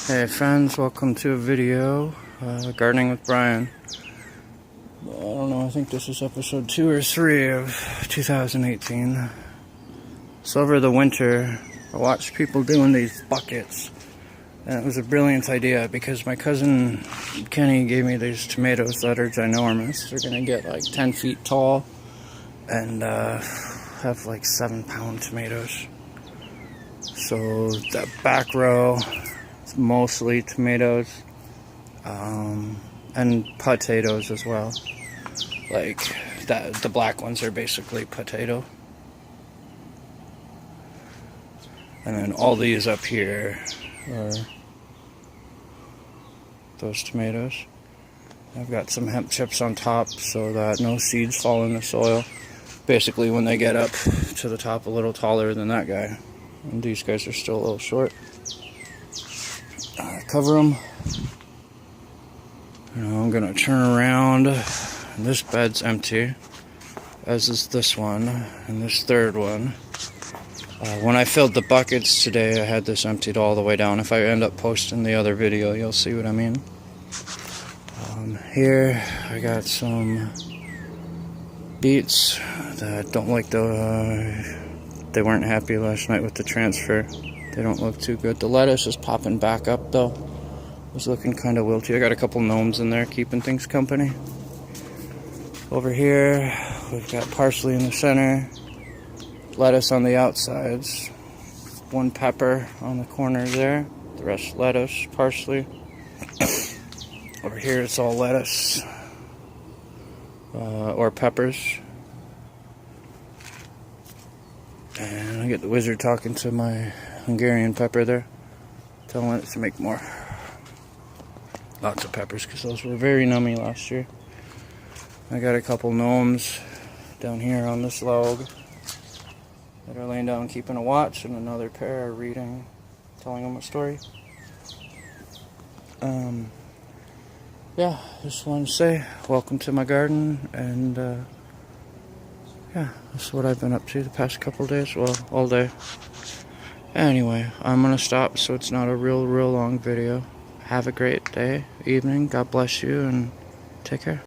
Hey friends, welcome to a video, gardening with Brian. I don't know, I think this is episode 2 or 3 of 2018. So over the winter, I watched people doing these buckets, and it was a brilliant idea because my cousin Kenny gave me these tomatoes that are ginormous. They're gonna get like 10 feet tall and have like 7-pound tomatoes. So that back row, it's mostly tomatoes, and potatoes as well. Like that, the black ones are basically potato. And then all these up here are those tomatoes. I've got some hemp chips on top so that no seeds fall in the soil. Basically when they get up to the top a little taller than that guy. And these guys are still a little short. Cover them. I'm gonna turn around. This bed's empty, as is this one and this third one. When I filled the buckets today, I had this emptied all the way down. If I end up posting the other video, you'll see what I mean. Here I got some beets that don't like they weren't happy last night with the transfer. They don't look too good. The lettuce is popping back up though. It was looking kind of wilty. I got a couple gnomes in there keeping things company. Over here we've got parsley in the center, lettuce on the outsides, one pepper on the corners there, the rest lettuce, parsley. Over here it's all lettuce or peppers. And I get the wizard talking to my Hungarian pepper there, telling it to make more. Lots of peppers because those were very nummy last year. I got a couple gnomes down here on this log that are laying down keeping a watch, and another pair are reading, telling them a story. Yeah, just wanted to say welcome to my garden, and yeah, that's what I've been up to the past couple days, well, all day. Anyway, I'm gonna stop so it's not a real long video. Have a great day, evening, God bless you, and take care.